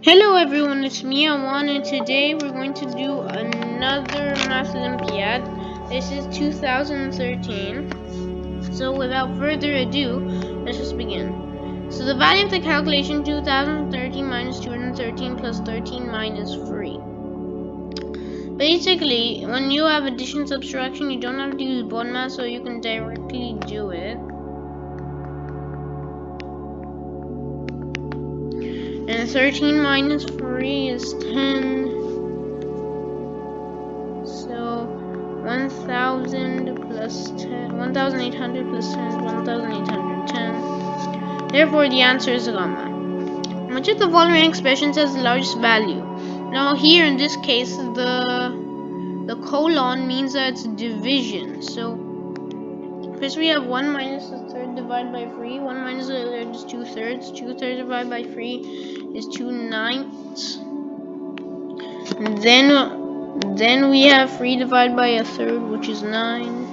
Hello everyone, it's me, Awan, and today we're going to do another Matholympiad. This is 2013. So without further ado, let's just begin. So the value of the calculation 2013 minus 213 plus 13 minus 3. Basically, when you have addition subtraction, you don't have to use BODMAS, so you can directly do it. And 13 minus 3 is 10. So 1,000 plus 10, 1,800 plus 10 is 1,810. Therefore, the answer is gamma. Which of the following expressions has the largest value? Now, here in this case, the colon means that it's division. So first we have 1 minus the third divided by 3. 1 minus the third is 2/3. 2/3 divided by 3 is 2/9. Then we have 3 divided by a third, which is 9.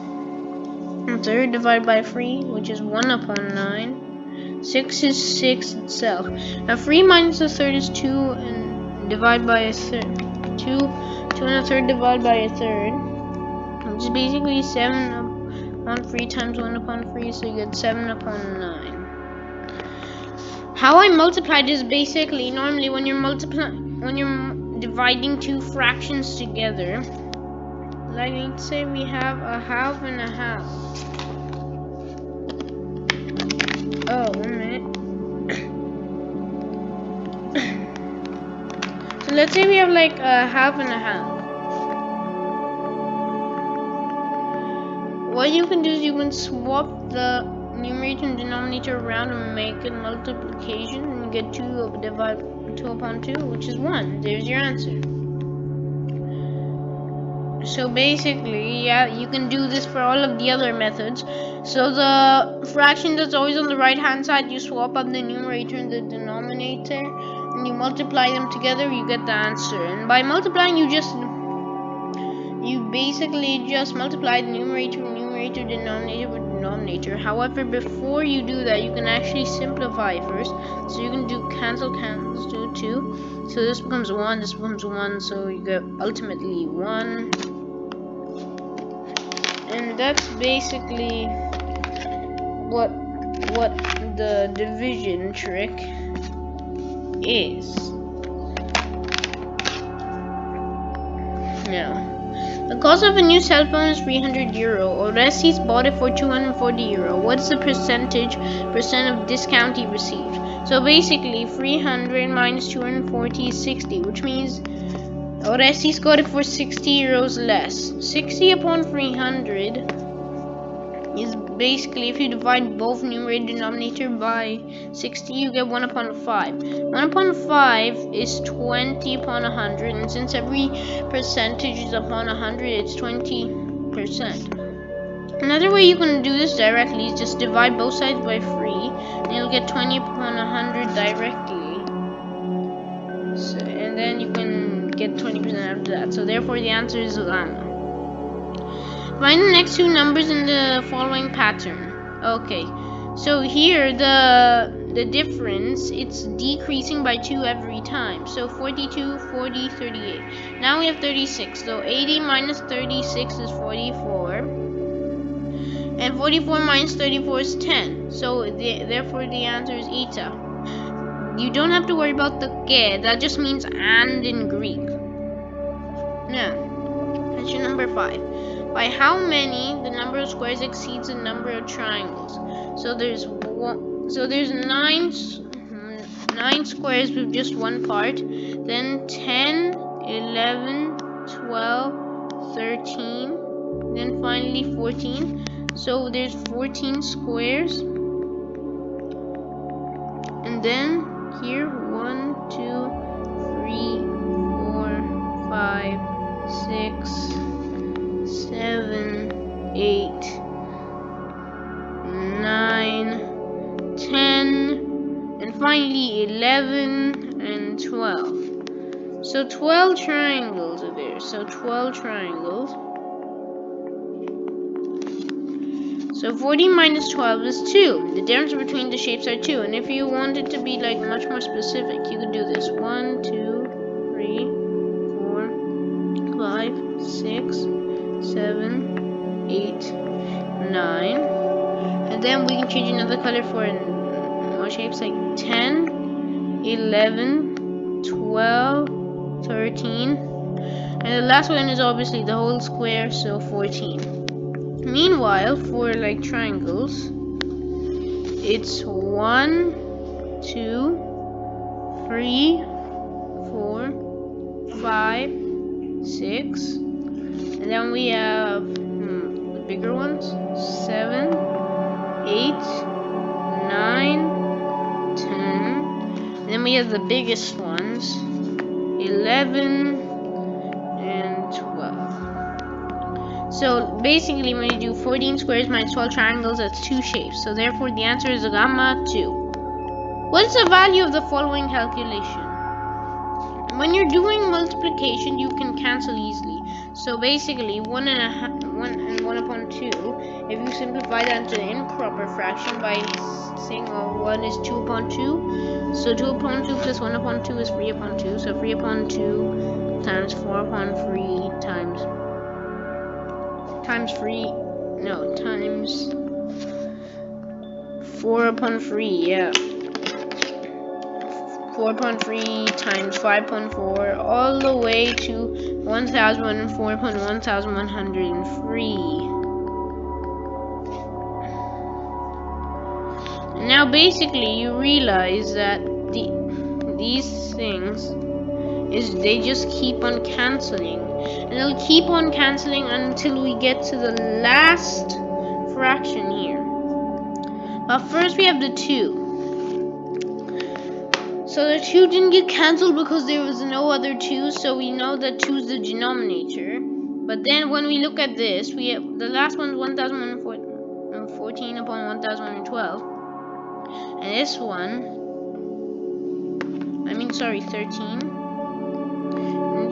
A third divided by 3, which is 1 upon 9. 6 is 6 itself. Now 3 minus a third is 2, and divided by a third. 2 and a third divided by a third, which is basically 7 upon 3 times 1 upon 3, so you get 7 upon 9. How I multiplied is basically normally when you're dividing two fractions together. Like let's say we have a half and a half. Oh, 1 minute. So let's say we have like a half and a half. What you can do is you can swap the numerator and denominator around and make it multiplication, and you get 2 upon 2, which is 1. There's your answer. So basically, yeah, you can do this for all of the other methods. So the fraction that's always on the right hand side, you swap up the numerator and the denominator, and you multiply them together, you get the answer. And by multiplying, you basically just multiply the numerator, denominator with denominator. However, before you do that, you can actually simplify first. So you can do cancel, do 2. So this becomes 1, this becomes 1, so you get ultimately 1. And that's basically what the division trick is. Now, the cost of a new cell phone is €300. Orestes bought it for €240. What's the percent of discount he received? So basically, 300 minus 240 is 60, which means Orestes got it for €60 less. 60 upon 300 is basically, if you divide both numerator and denominator by 60, you get 1 upon 5. 1 upon 5 is 20 upon 100, and since every percentage is upon 100, it's 20%. Another way you can do this directly is just divide both sides by 3, and you'll get 20 upon 100 directly. So, and then you can get 20% after that. So therefore, the answer is gamma. Find the next two numbers in the following pattern. Okay, so here the difference, it's decreasing by 2 every time. So 42, 40, 38. Now we have 36. So 80 minus 36 is 44. And 44 minus 34 is 10. So therefore the answer is eta. You don't have to worry about the ke. That just means and in Greek. Now, question number 5. By how many the number of squares exceeds the number of triangles? So there's 9 squares with just one part, then 10, 11, 12, 13, then finally 14. So there's 14 squares, and then here 1, 2, 3, 4, 5, 6, 7, 8, 9, 10, and finally 11 and 12. So 12 triangles are there. So 12 triangles. So So 14 minus 12 is 2. The difference between the shapes are 2. And if you wanted to be like much more specific, you could do this. 1, 2, 3, 4, 5, 6, 7, 8, 9. And then we can change another color for more shapes like 10, 11, 12, 13. And the last one is obviously the whole square, so 14. Meanwhile, for like triangles, it's 1, 2, 3, 4, 5, 6, and then we have the bigger ones, 7, 8, 9, 10, and then we have the biggest ones, 11, and 12. So basically, when you do 14 squares minus 12 triangles, that's 2 shapes. So therefore, the answer is gamma 2. What is the value of the following calculation? When you're doing multiplication, you can cancel easily. So basically, 1 and 1 upon 2. If you simplify that into an improper fraction by saying 1 is 2 upon 2, so 2 upon 2 plus 1 upon 2 is 3 upon 2. So 3 upon 2 times 4 upon 3 times 4 upon 3, yeah. 4 upon 3 times 5 upon 4, all the way to 1004 upon 1103. Now basically you realize that these things they just keep on cancelling, and they'll keep on cancelling until we get to the last fraction here. But first we have the 2. So the 2 didn't get cancelled because there was no other 2, so we know that 2 is the denominator. But then when we look at this, we have the last one is 1114 upon 1012, and this one, 13.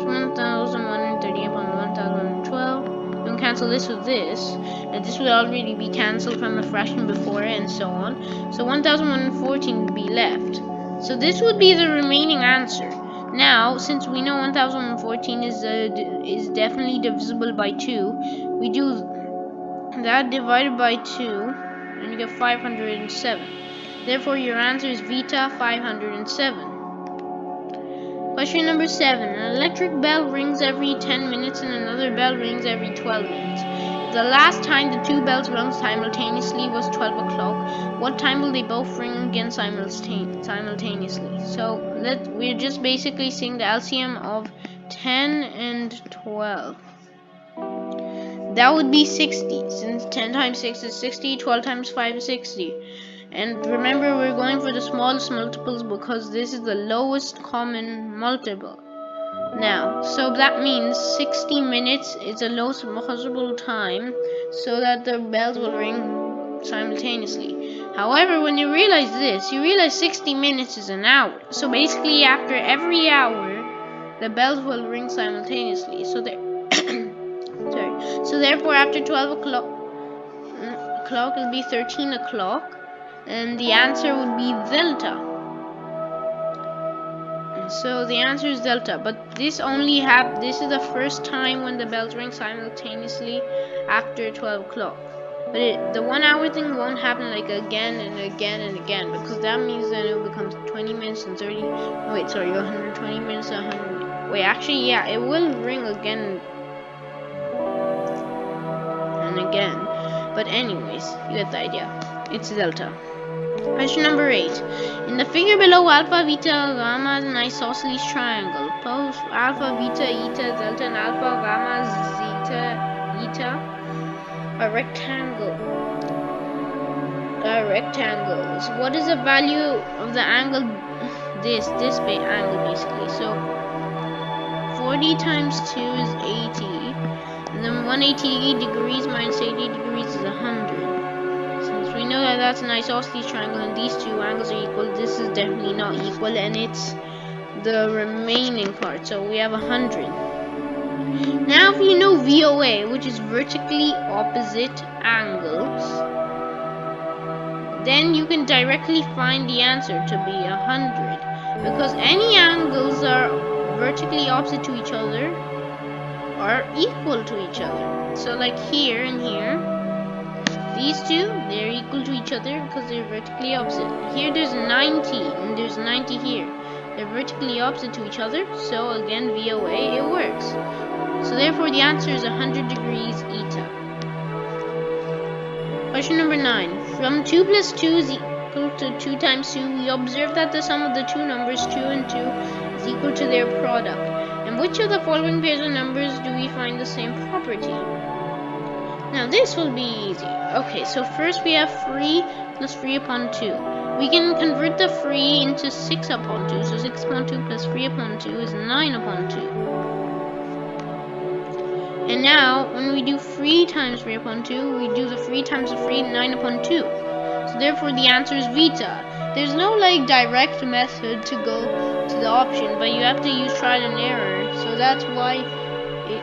1130 upon 1012. You can cancel this with this, and this will already be cancelled from the fraction before, and so on. So 1114 would be left. So this would be the remaining answer. Now, since we know 1014 is definitely divisible by 2, we do that divided by 2, and you get 507. Therefore, your answer is Vita 507. Question number 7. An electric bell rings every 10 minutes and another bell rings every 12 minutes. The last time the 2 bells rung simultaneously was 12 o'clock. What time will they both ring again simultaneously? So we're just basically seeing the LCM of 10 and 12. That would be 60, since 10 times 6 is 60, 12 times 5 is 60. And remember, we're going for the smallest multiples because this is the lowest common multiple. Now, so that means 60 minutes is the lowest possible time so that the bells will ring simultaneously. However, when you realize this, you realize 60 minutes is an hour. So basically, after every hour, the bells will ring simultaneously. So So therefore, after 12 o'clock, it'll be 13 o'clock. And the answer would be delta. So the answer is delta, but this is the first time when the bells ring simultaneously after 12 o'clock. But the 1 hour thing won't happen like again and again and again, because that means that it becomes 20 minutes and 30. Oh, wait, sorry, 120 minutes and 100. Wait, actually, yeah, it will ring again and again. But anyways, you get the idea. It's delta. Question number 8. In the figure below, alpha, beta, gamma, is an isosceles triangle. Pose alpha, beta, eta, delta, and alpha, gamma, zeta, eta are rectangles. What is the value of the angle? This angle basically. So 40 times 2 is 80, and then 180 degrees minus 80 degrees is 100. We know that that's an isosceles triangle and these two angles are equal. This is definitely not equal, and it's the remaining part. So we have 100. Now if you know VOA, which is vertically opposite angles, then you can directly find the answer to be 100, because any angles are vertically opposite to each other are equal to each other. So like here and here, these two, they're equal to each other because they're vertically opposite. Here there's 90 and there's 90 here. They're vertically opposite to each other, so again VOA, it works. So therefore the answer is 100 degrees eta. Question number 9. From 2 plus 2 is equal to 2 times 2, we observe that the sum of the two numbers 2 and 2 is equal to their product. And which of the following pairs of numbers do we find the same property? Now this will be easy. Okay, so first we have 3 plus 3 upon 2. We can convert the 3 into 6 upon 2. So 6 upon 2 plus 3 upon 2 is 9 upon 2. And now, when we do 3 times 3 upon 2, we do the 3 times the 3, 9 upon 2. So therefore the answer is beta. There's no like direct method to go to the option, but you have to use trial and error. So that's why the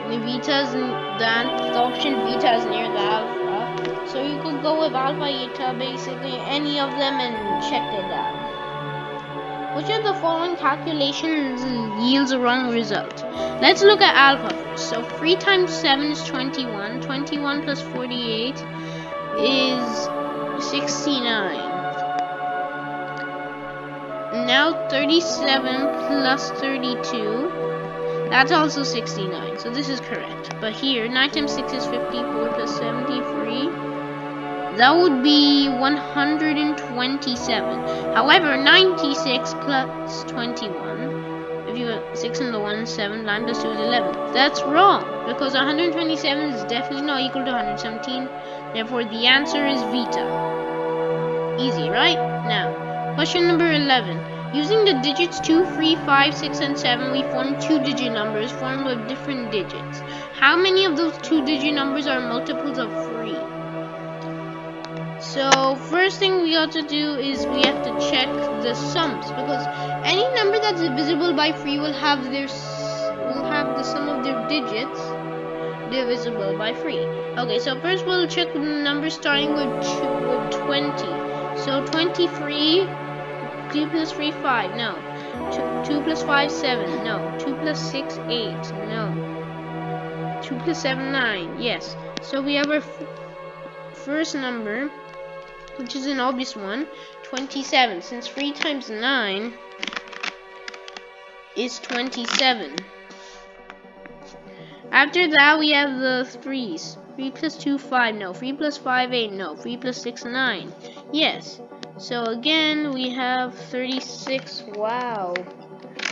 option beta is near the alpha. So you could go with alpha, eta, basically any of them, and check it out. Which of the following calculations yields a wrong result? Let's look at alpha first. So 3 times 7 is 21. 21 plus 48 is 69. Now 37 plus 32, that's also 69. So this is correct. But here, 9 times 6 is 54 plus 73. That would be 127. However, 96 plus 21, if you put 6 in the 1, 7, 9 plus 2 is 11. That's wrong, because 127 is definitely not equal to 117. Therefore, the answer is beta. Easy, right? Now, question number 11. Using the digits 2, 3, 5, 6, and 7, we form 2-digit numbers formed with different digits. How many of those 2-digit numbers are multiples of 3? So first thing we got to do is we have to check the sums, because any number that's divisible by 3 will have the sum of their digits divisible by 3. Okay, so first we'll check the numbers starting with 20. So 23, 2 plus 3, 5, no. 2 plus 5, 7, no. 2 plus 6, 8, no. 2 plus 7, 9, yes. So we have our first number, which is an obvious one, 27, since 3 times 9 is 27. After that, we have the 3's. 3 plus 2, 5, no. 3 plus 5, 8, no. 3 plus 6, 9, yes. So again, we have 36, wow.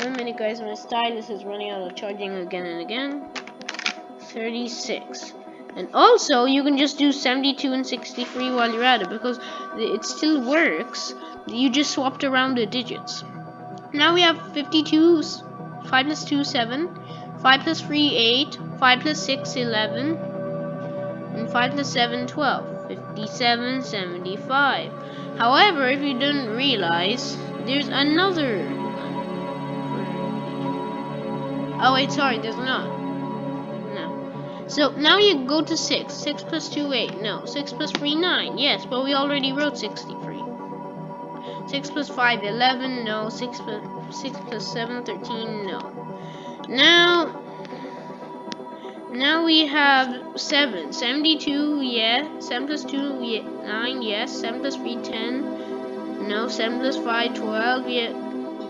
1 minute guys, my stylus is running out of charging again and again. 36. And also, you can just do 72 and 63 while you're at it, because it still works. You just swapped around the digits. Now we have 52, 5 plus 2, 7, 5 plus 3, 8, 5 plus 6, 11, and 5 plus 7, 12, 57, 75. However, if you didn't realize, there's another one. Oh wait, sorry, there's not. So now you go to 6. 6 plus 2, 8. No. 6 plus 3, 9. Yes, but we already wrote 63. 6 plus 5, 11. No. 6 plus 7, 13. No. Now we have 7. 72, yes. 7 plus 2, 9. Yes. 7 plus 3, 10. No. 7 plus 5, 12.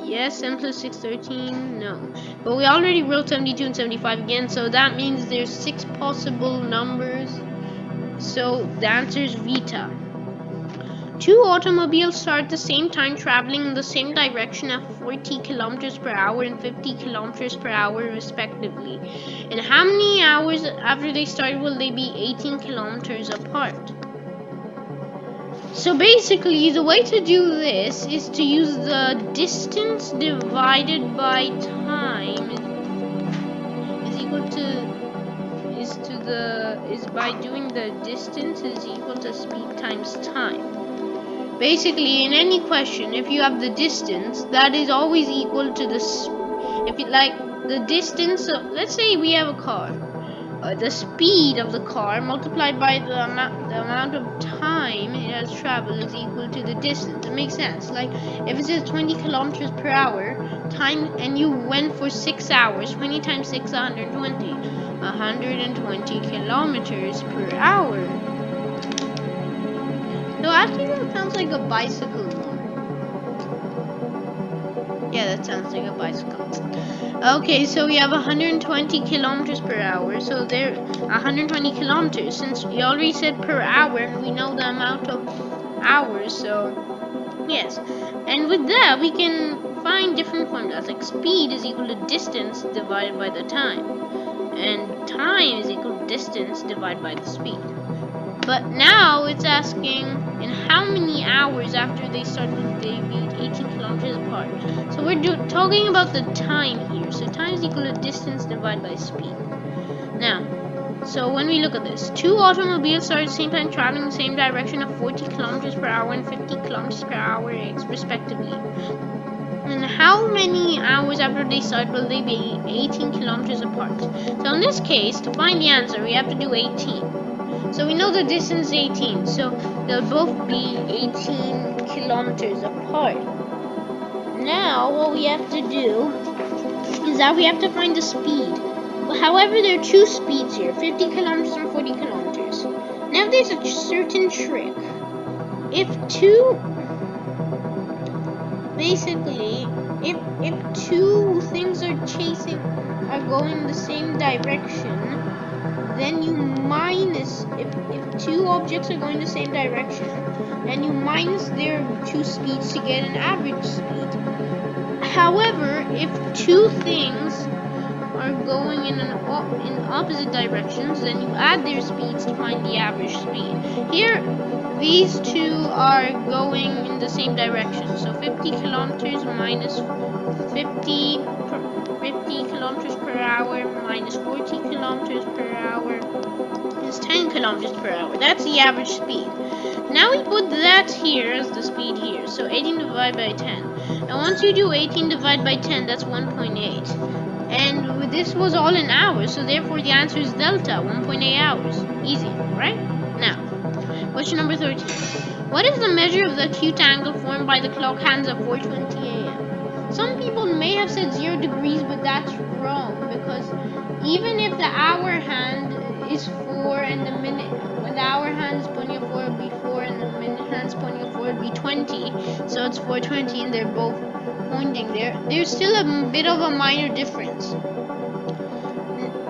Yes. 7 plus 6, 13. No. But we already wrote 72 and 75 again, so that means there's 6 possible numbers. So the answer is beta. 2 automobiles start at the same time traveling in the same direction at 40 kilometers per hour and 50 kilometers per hour respectively. And how many hours after they start will they be 18 kilometers apart? So basically, the way to do this is to use the distance divided by time is by doing the distance is equal to speed times time. Basically, in any question, if you have the distance, that is always equal to the distance. Let's say we have a car. the speed of the car multiplied by the amount of time it has traveled is equal to the distance. It makes sense. Like if it says 20 kilometers per hour time and you went for 6 hours, 20 times 6 120. 120 kilometers per hour. So actually that sounds like a bicycle. Yeah, that sounds like a bicycle. Okay, so we have 120 kilometers per hour. So there, 120 kilometers. Since we already said per hour, and we know the amount of hours. So yes, and with that we can find different formulas. Like speed is equal to distance divided by the time, and time is equal to distance divided by the speed. But now it's asking in how many hours after they started they be 18 kilometers apart. So we're talking about the time here. So time is equal to distance divided by speed. Now, so when we look at this, two automobiles start at the same time traveling in the same direction of 40 kilometers per hour and 50 kilometers per hour respectively. And how many hours after they start will they be 18 kilometers apart? So in this case, to find the answer, we have to do 18. So we know the distance is 18, so they'll both be 18 kilometers apart. Now, what we have to do is that we have to find the speed. However, there are two speeds here, 50 kilometers and 40 kilometers. Now, there's a certain trick. If two things are going the same direction, then you minus, if two objects are going the same direction, then you minus their two speeds to get an average speed. However, if two things are going in opposite directions, then you add their speeds to find the average speed. Here, these two are going in the same direction, so 50 kilometers minus 50 kilometers per hour minus 40 kilometers per hour is 10 kilometers per hour. That's the average speed. Now we put that here as the speed here. So 18 divided by 10. And once you do 18 divided by 10, that's 1.8. And this was all in hours, so therefore the answer is delta, 1.8 hours. Easy, right? Now, question number 13. What is the measure of the acute angle formed by the clock hands at 4:20 a.m.? Some people may have said 0 degrees, but that's wrong, because even if the hour hand is 4 and the minute, when the hour hand is pointing at 4, it would be 4, and the minute hand is pointing at 4, it would be 20. So it's 4:20, and they're both pointing there. There's still a bit of a minor difference.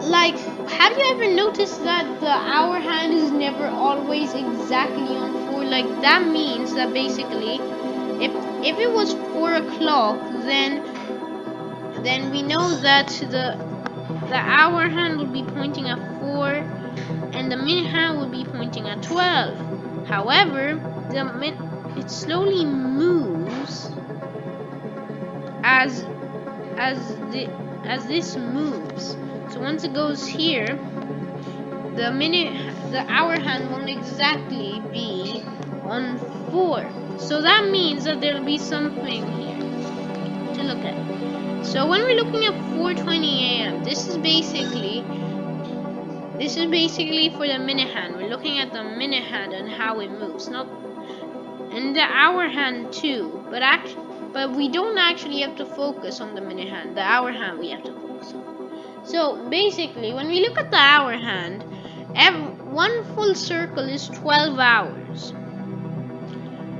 Like, have you ever noticed that the hour hand is never always exactly on 4? Like, that means that basically, if it was 4 o'clock, then we know that the hour hand would be pointing at 4 and the minute hand would be pointing at 12. However, it slowly moves as this moves. So once it goes here, the hour hand won't exactly be on 4. So that means that there'll be something here to look at. So when we're looking at 4:20 a.m., this is basically for the minute hand. We're looking at the minute hand and how it moves, and the hour hand too. But we don't actually have to focus on the minute hand. The hour hand we have to focus on. So basically, when we look at the hour hand, one full circle is 12 hours.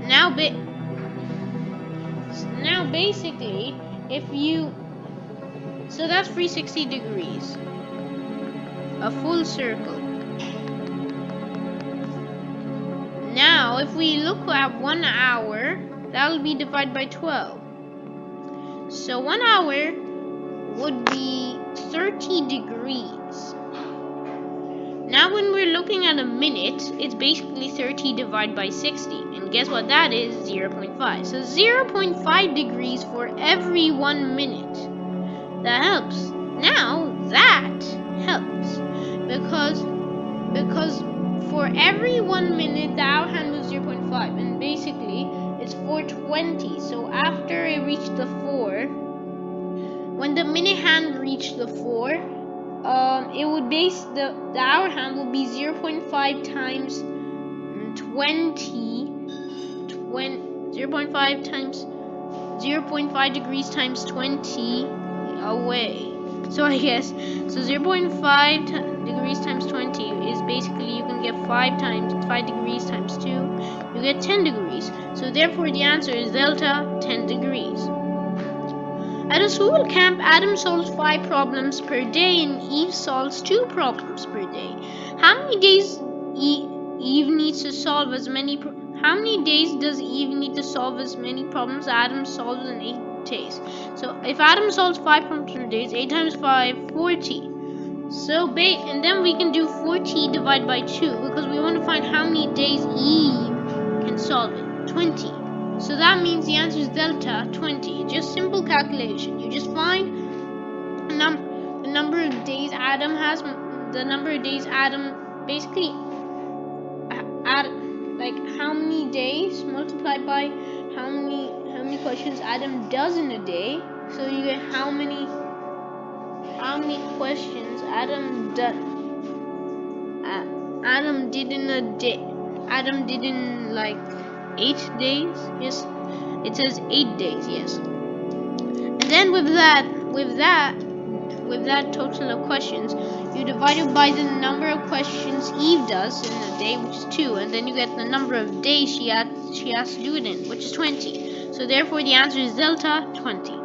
Now basically, so that's 360 degrees, a full circle. Now, if we look at 1 hour, that'll be divided by 12. So 1 hour would be 30 degrees. Now when we're looking at a minute, it's basically 30 divided by 60. And guess what that is? 0.5. So 0.5 degrees for every 1 minute. That helps. Now that helps. Because for every 1 minute, the hour hand moves 0.5. And basically, it's 4:20. So after it reached the 4, when the minute hand reached the 4, it would base the hour hand will be 0.5 times 0.5 times 0.5 degrees times 20 away. So I guess 0.5 degrees times 20 is basically, you can get 5 degrees times 2, you get 10 degrees. So therefore the answer is delta 10 degrees. At a school camp, Adam solves 5 problems per day and Eve solves 2 problems per day. How many days Eve needs to solve as many How many days does Eve need to solve as many problems Adam solves in 8 days? So if Adam solves 5 problems per day, 8 times 5, 40. So and then we can do 40 divided by 2 because we want to find how many days Eve can solve it. 20. So that means the answer is delta 20. Just simple calculation. You just find the number of days Adam has. The number of days Adam basically like how many days multiplied by how many questions Adam does in a day. So you get how many questions Adam did in a day. Adam did in like 8 days. Yes, it says 8 days. Yes, and then with that total of questions, you divide it by the number of questions Eve does in a day, which is 2, and then you get the number of days she has to do it in, which is 20. So therefore the answer is delta 20.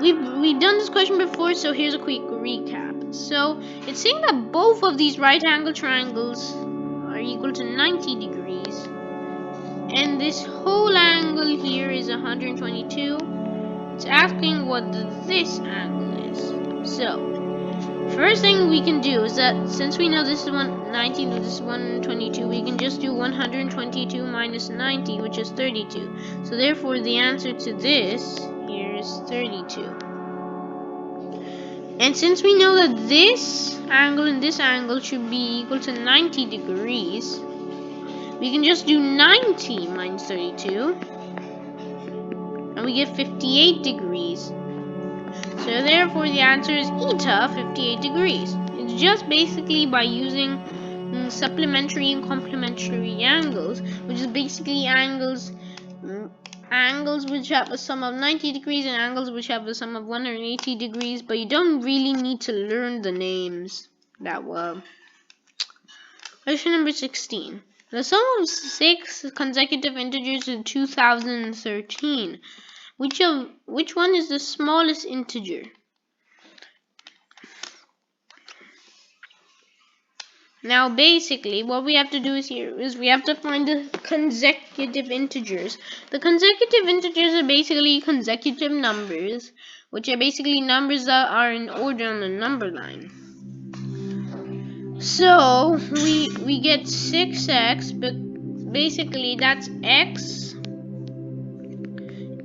We've done this question before, so here's a quick recap. So it's saying that both of these right angle triangles are equal to 90 degrees, and this whole angle here is 122. It's asking what this angle is. So first thing we can do is that since we know this is 190 and this is 122, we can just do 122 minus 90, which is 32. So therefore the answer to this here is 32. And since we know that this angle and this angle should be equal to 90 degrees, we can just do 90 minus 32 and we get 58 degrees. So therefore the answer is eta 58 degrees. It's just basically by using supplementary and complementary angles, which is basically angles which have a sum of 90 degrees and angles which have a sum of 180 degrees, but you don't really need to learn the names that well. Question number 16. The sum of 6 consecutive integers is 2013. Which one is the smallest integer? Now basically what we have to do is we have to find the consecutive integers. The consecutive integers are basically consecutive numbers, which are basically numbers that are in order on the number line. So we get 6x, but basically that's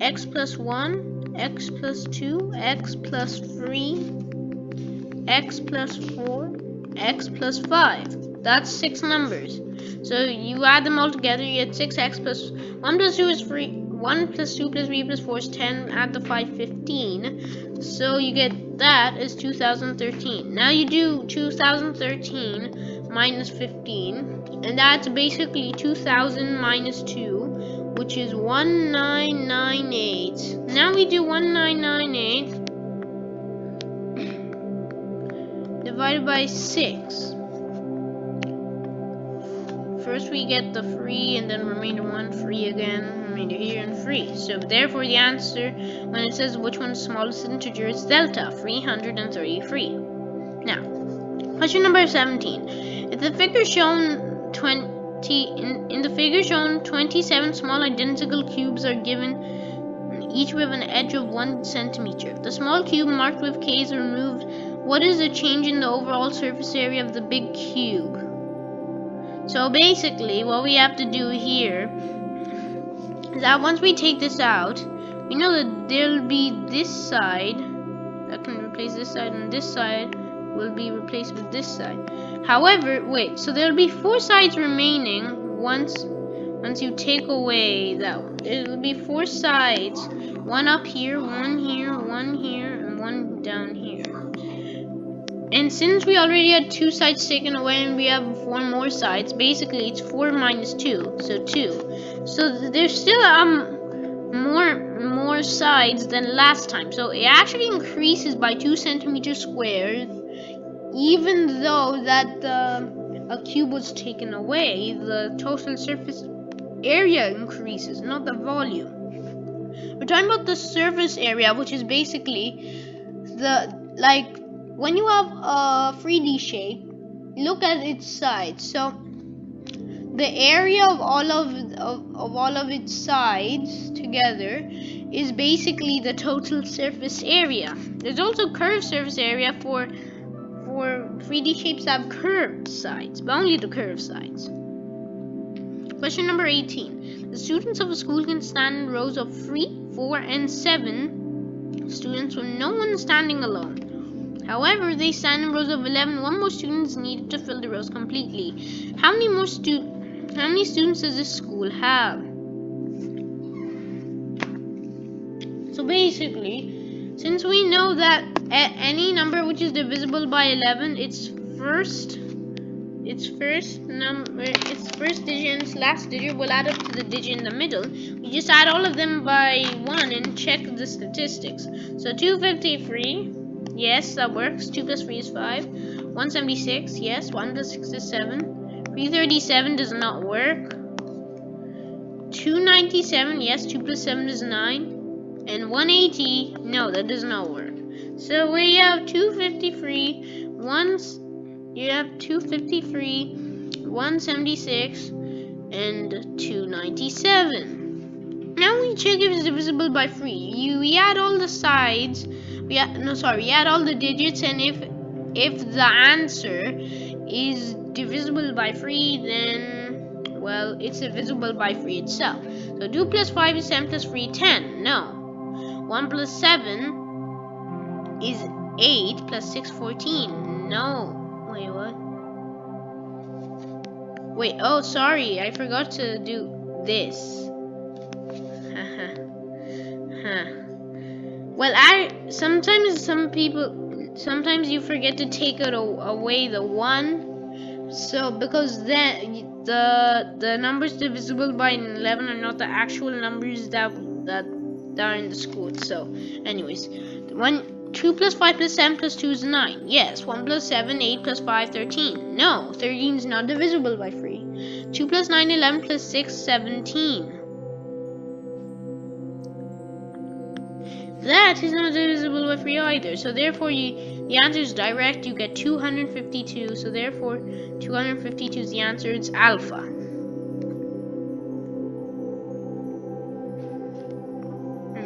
x plus 1, x plus 2, x plus 3, x plus 4, x plus 5. That's 6 numbers. So you add them all together, you get 6x plus 1 plus 2 is 3, 1 plus 2 plus 3 plus 4 is 10, add the 5, 15. So you get that is 2013. Now you do 2013 minus 15, and that's basically 2000 minus 2, which is 1998. Now we do 1998 divided by 6. First we get the 3 and then remainder 1, 3 again, remainder here and 3. So therefore the answer when it says which one is the smallest integer is delta 333. Now, question number 17. If the figure shown in the figure shown 27 small identical cubes are given, each with an edge of 1 centimeter. If the small cube marked with K is removed, what is the change in the overall surface area of the big cube? So basically what we have to do here is that once we take this out, we know that there'll be this side that can replace this side, and this side will be replaced with this side. However, wait, so there'll be 4 sides remaining once you take away that one. There'll be 4 sides, one up here, one here, one here, and one down here. And since we already had 2 sides taken away and we have 4 more sides, basically it's 4 minus 2, so 2. So there's still more sides than last time. So it actually increases by 2 centimeters squared, even though that a cube was taken away. The total surface area increases, not the volume. We're talking about the surface area, which is basically when you have a 3D shape, look at its sides. So the area of all of its sides together is basically the total surface area. There's also curved surface area for 3D shapes that have curved sides, but only the curved sides. Question number 18. The students of a school can stand in rows of 3, 4, and 7 students with no one standing alone. However, they stand in rows of 11. One more student is needed to fill the rows completely. How many students does this school have? So basically, since we know that any number which is divisible by 11, its first digit and its last digit will add up to the digit in the middle. We just add all of them by 1 and check the statistics. So 253. Yes, that works. 2 plus 3 is 5. 176. Yes. 1 plus 6 is 7. 337 does not work. 297. Yes. 2 plus 7 is 9. And 180. No, that does not work. So we have 253. You have 253, 176, and 297. Now we check if it's divisible by 3. We add all the sides. We add all the digits, and if the answer is divisible by 3, then, well, it's divisible by 3 itself. So 2 plus 5 is 7 plus 3, 10. No. 1 plus 7 is 8 plus 6, 14. No. Wait, what? Wait, oh, sorry. I forgot to do this. Well, sometimes you forget to take away the 1. So, because then the numbers divisible by 11 are not the actual numbers that are in the school. So, anyways, 2 plus 5 plus 7 plus 2 is 9. Yes. 1 plus 7, 8 plus 5, 13. No, 13 is not divisible by 3. 2 plus 9, 11 plus 6, 17. That is not divisible by 3 either. So therefore, the answer is direct. You get 252. So therefore, 252 is the answer. It's alpha.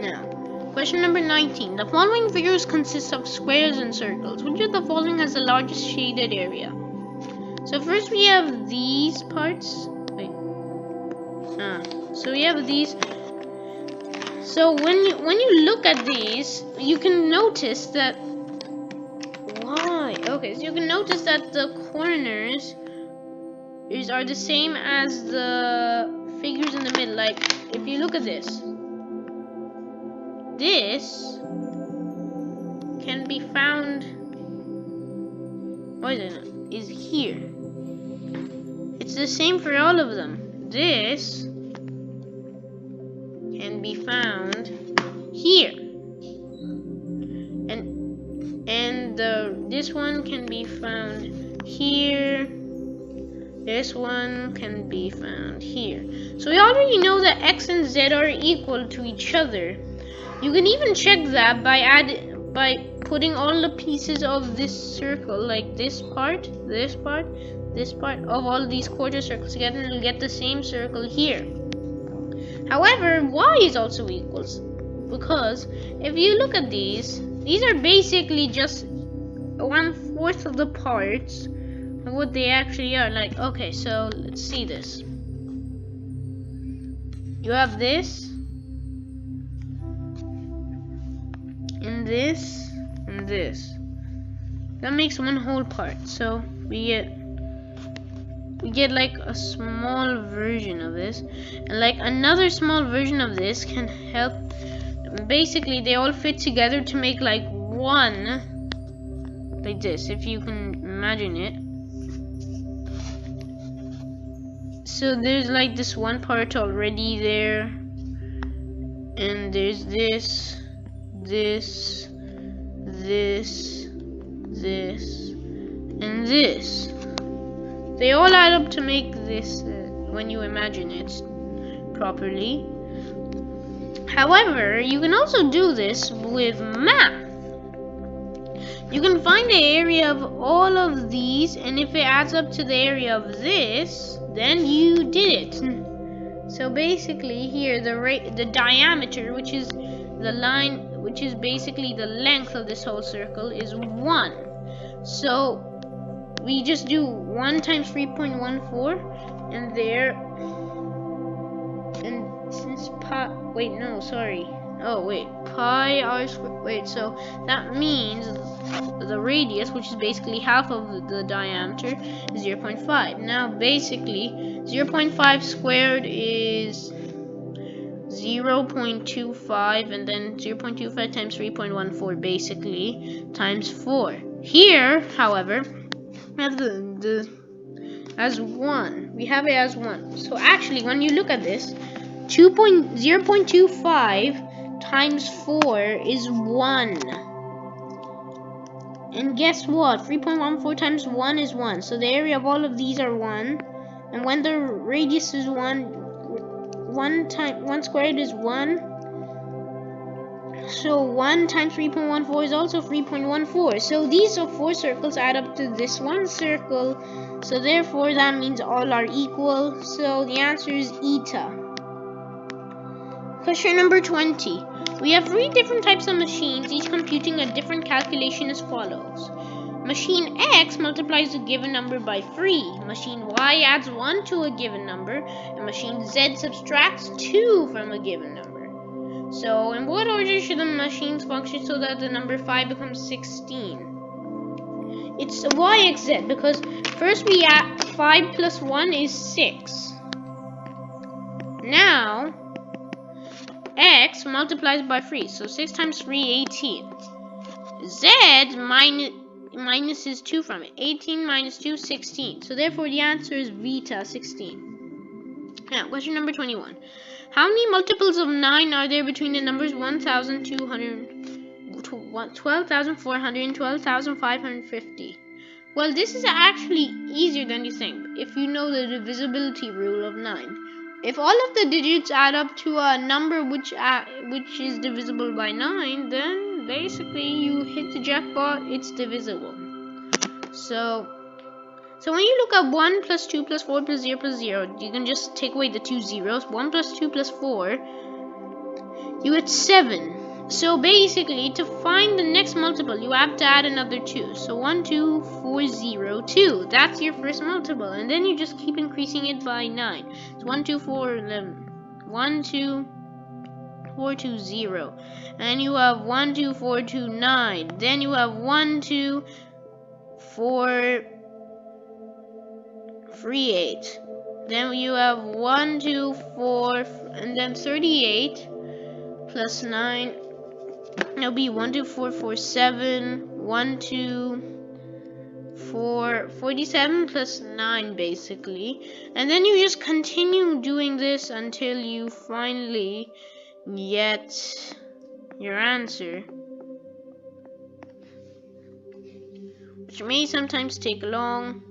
Now, question number 19. The following figures consist of squares and circles. Which of the following has the largest shaded area? So first we have these parts. Wait. So we have these. So when you look at these, you can notice that so you can notice that the corners are the same as the figures in the middle. Like if you look at this can be found. What is here? It's the same for all of them. This can be found here, and this one can be found here. This one can be found here. So we already know that x and z are equal to each other. You can even check that by putting all the pieces of this circle, like this part of all these quarter circles together, and you'll get the same circle here. However, y is also equals, because if you look at these are basically just 1/4 of the parts of what they actually are. Like, okay, so let's see this. You have this, and this, and this. That makes one whole part. So we get like a small version of this, and like another small version of this can help. Basically, they all fit together to make like one like this, if you can imagine it. So there's like this one part already there, and there's this, and this. They all add up to make this when you imagine it properly. However, you can also do this with math. You can find the area of all of these, and if it adds up to the area of this, then you did it. So basically here the diameter, which is the line, which is basically the length of this whole circle, is 1. So we just do 1 times 3.14, and there, and since pi r squared, so that means the radius, which is basically half of the diameter, is 0.5. Now basically 0.5 squared is 0.25, and then 0.25 times 3.14 basically times 4. Here, however, we have as 1. We have it as 1. So actually, when you look at this, 0.25 times 4 is 1. And guess what? 3.14 times 1 is 1. So the area of all of these are 1. And when the radius is 1 squared is 1. So 1 times 3.14 is also 3.14. So these 4 circles add up to this one circle. So therefore that means all are equal. So the answer is eta. Question number 20. We have 3 different types of machines, each computing a different calculation as follows. Machine X multiplies a given number by 3. Machine Y adds 1 to a given number. And machine Z subtracts 2 from a given number. So in what order should the machines function so that the number 5 becomes 16? It's YXZ, because first we add 5 plus 1 is 6. Now X multiplies by 3, so 6 times 3, 18. Z minuses 2 from it. 18 minus 2, 16. So therefore the answer is Vita, 16. Now, question number 21. How many multiples of 9 are there between the numbers 1,200, 12,400, and 12,550? Well, this is actually easier than you think, if you know the divisibility rule of 9. If all of the digits add up to a number which is divisible by 9, then basically you hit the jackpot, it's divisible. So when you look at 1 plus 2 plus 4 plus 0 plus 0, you can just take away the 2 zeros. 1 plus 2 plus 4, you get 7. So basically, to find the next multiple, you have to add another 2. So 1, 2, 4, 0, 2. That's your first multiple. And then you just keep increasing it by 9. So 1, 2, 4, 11. 1, 2, 4, 2, 0. And you have 1, 2, 4, 2, 9. Then you have 1, 2, 4, 3, 8. Then you have 1, 2, 4, and then 38 plus 9. It'll be 1, 2, 4, 4, 7. 1, 2, 4, 47 plus 9 basically. And then you just continue doing this until you finally get your answer, which may sometimes take long.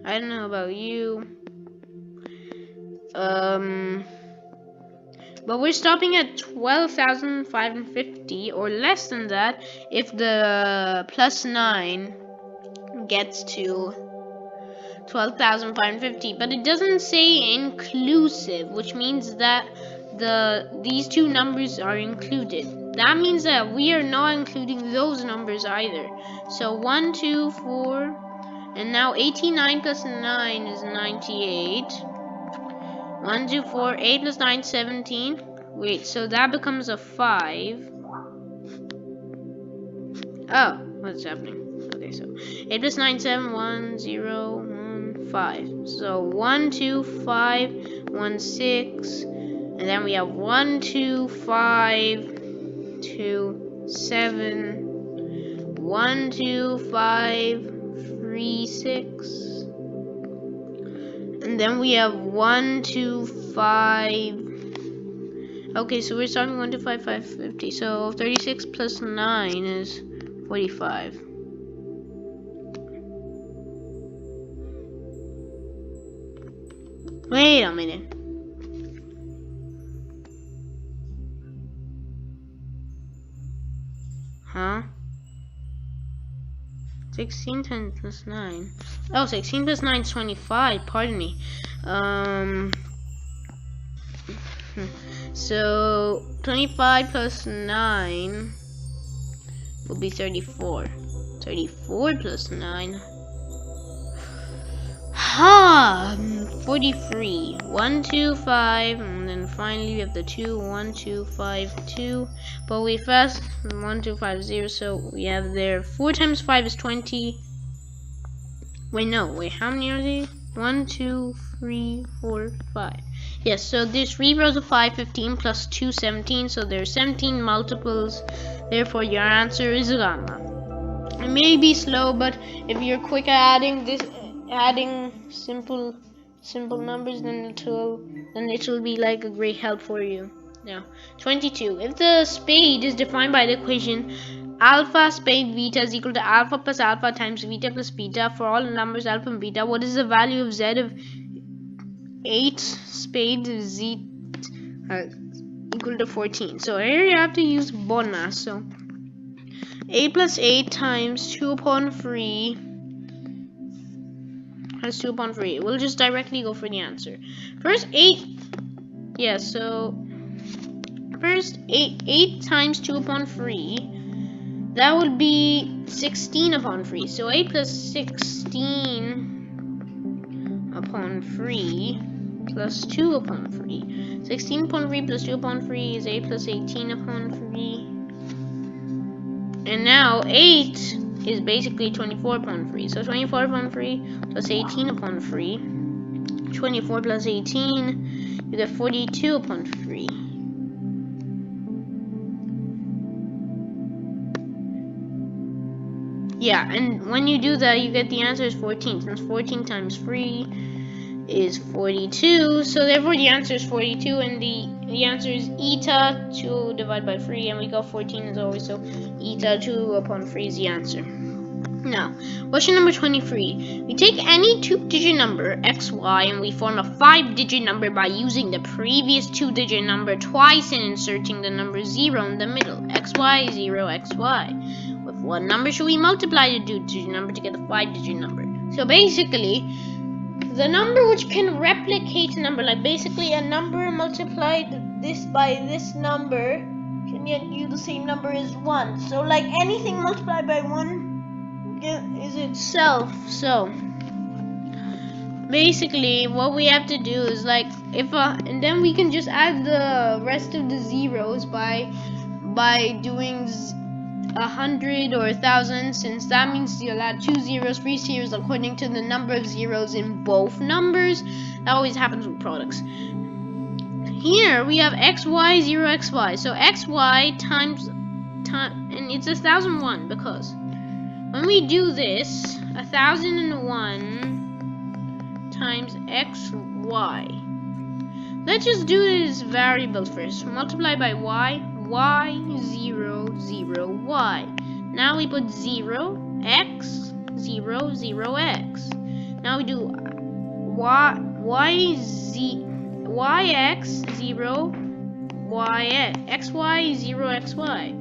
I don't know about you. But we're stopping at 12,550 or less than that if the plus 9 gets to 12,550. But it doesn't say inclusive, which means that these two numbers are included. That means that we are not including those numbers either. So 1, 2, 4, and now 89 plus 9 is 98. 1, 2, 4, 8 plus 9, 17. Wait, so that becomes a 5. Oh, what's happening? Okay, so 8 plus 9, 7, 1, 0, 1, 5. So 1, 2, 5, 1, 6. And then we have 1, 2, 5, 2, 7, 1, 2, 5, 3, 6. And then we have 1, 2, 5. Okay, so we're starting 1, 2, 5, 5, 50. So 36 plus 9 is 45. Wait a minute. Huh? 16 times plus 9. Oh, 16 plus 9 is 25. Pardon me. So 25 plus 9 will be 34. 34 plus 9. 43. 1, 2, 5, and then finally we have the 2. 1, 2, 5, 2. But we first 1, 2, 5, 0. So we have there 4 times 5 is 20. Wait, no. Wait, how many are they? 1, 2, 3, 4, 5. Yes, so there's 3 rows of 5, 15 plus 2, 17. So there's 17 multiples. Therefore, your answer is gamma. It may be slow, but if you're quick at adding simple numbers, then it'll be like a great help for you. Now, 22. If the spade is defined by the equation alpha spade beta is equal to alpha plus alpha times beta plus beta for all numbers alpha and beta, what is the value of z of 8 spade z equal to 14? So here you have to use bond math. So 8 plus 8 times 2 upon 3 has 2 upon 3. We'll just directly go for the answer. First 8. Yeah, so first 8 times 2 upon 3. That would be 16 upon 3. So 8 plus 16 upon 3 plus 2 upon 3. 16 upon 3 plus 2 upon 3 is 8 plus 18 upon 3. And now 8 is basically 24 upon 3. So 24 upon 3 plus 18 upon 3. 24 plus 18, you get 42 upon 3. Yeah, and when you do that, you get the answer is 14. Since 14 times 3 is 42, so therefore the answer is 42, and the answer is eta 2 divided by 3, and we got 14 as always, so eta 2 upon 3 is the answer. Now, question number 23. We take any 2-digit number, xy, and we form a 5-digit number by using the previous 2-digit number twice and inserting the number 0 in the middle. xy, 0, xy. With what number should we multiply the 2-digit number to get the 5-digit number? So basically, the number which can replicate a number, like basically a number multiplied this by this number can get you the same number as 1. So like anything multiplied by 1 is itself. So basically what we have to do is like and then we can just add the rest of the zeros by doing 100 or 1,000, since that means you'll add 2 zeros, 3 zeros according to the number of zeros in both numbers. That always happens with products. Here we have xy, 0, xy. So xy times and it's 1,001 because when we do this, 1,001 times xy. Let's just do this variable first. Multiply by y, 0, 0, y. Now we put 0, x, 0, 0, x. Now we do yx, 0, xy, 0, xy.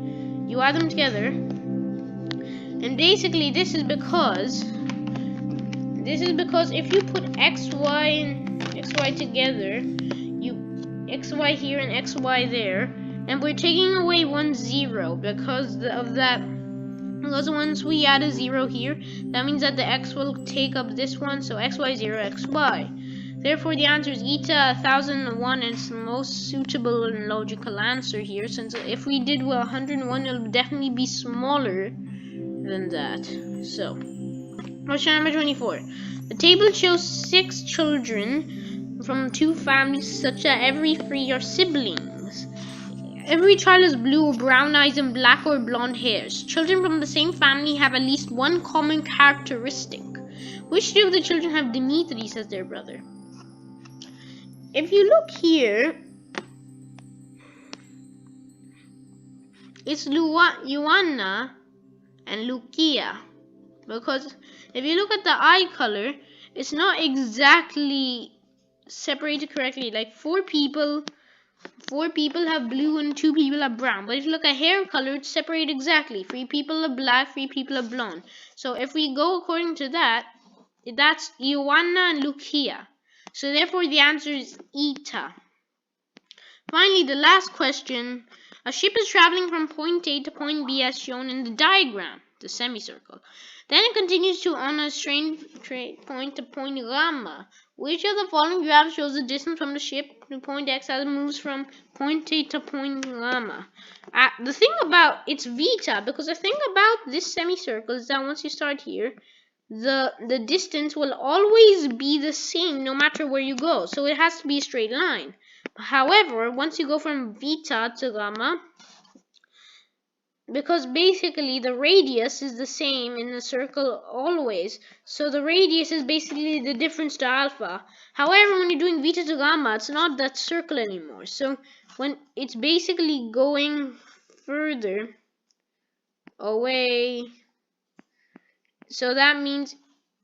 You add them together. And basically this is because if you put xy and xy together, you xy here and xy there, and we're taking away 1 0 because of that. Because once we add a 0 here, that means that the x will take up this one, so xy, 0, xy. Therefore the answer is eta 1,001, and it's the most suitable and logical answer here, since if we did 101, it'll definitely be smaller than that. So, question number 24. The table shows 6 children from 2 families such that every 3 are siblings. Every child has blue or brown eyes and black or blonde hairs. Children from the same family have at least one common characteristic. Which two of the children have Dimitris as their brother? If you look here, it's Ioanna and Lucia. Because if you look at the eye color, it's not exactly separated correctly. Like four people have blue and 2 people have brown. But if you look at hair color, it's separated exactly. 3 people are black, 3 people are blonde. So if we go according to that, that's Ioanna and Lucia. So therefore the answer is Eta. Finally, the last question. A ship is traveling from point A to point B as shown in the diagram, the semicircle. Then it continues on a straight point to point gamma. Which of the following graphs shows the distance from the ship to point X as it moves from point A to point gamma? The thing about it's Vita, because the thing about this semicircle is that once you start here, the distance will always be the same no matter where you go. So it has to be a straight line. However, once you go from Vita to gamma, because basically the radius is the same in the circle always, so the radius is basically the difference to alpha. However, when you're doing Vita to gamma, it's not that circle anymore. So when it's basically going further away, so that means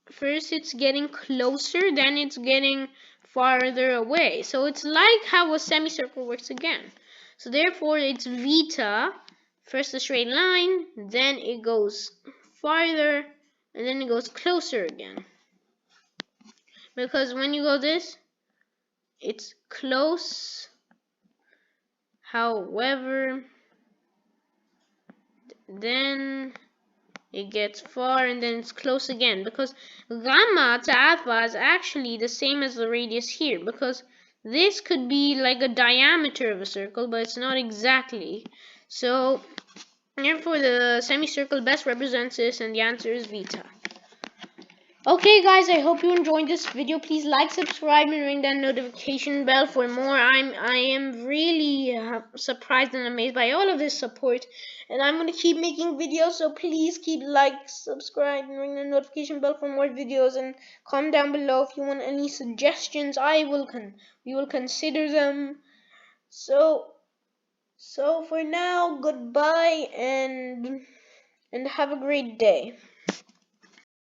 first it's getting closer, then it's getting farther away. So it's like how a semicircle works again. So therefore it's Vita, first a straight line, then it goes farther, and then it goes closer again. Because when you go this, it's close. However, then it gets far and then it's close again, because gamma to alpha is actually the same as the radius here, because this could be like a diameter of a circle, but it's not exactly. So therefore the semicircle best represents this, and the answer is Vita. Okay guys, I hope you enjoyed this video. Please like, subscribe, and ring that notification bell for more. I am really surprised and amazed by all of this support, and I'm going to keep making videos, so please keep like, subscribe, and ring the notification bell for more videos, and comment down below if you want any suggestions. We will consider them. So for now, goodbye and have a great day.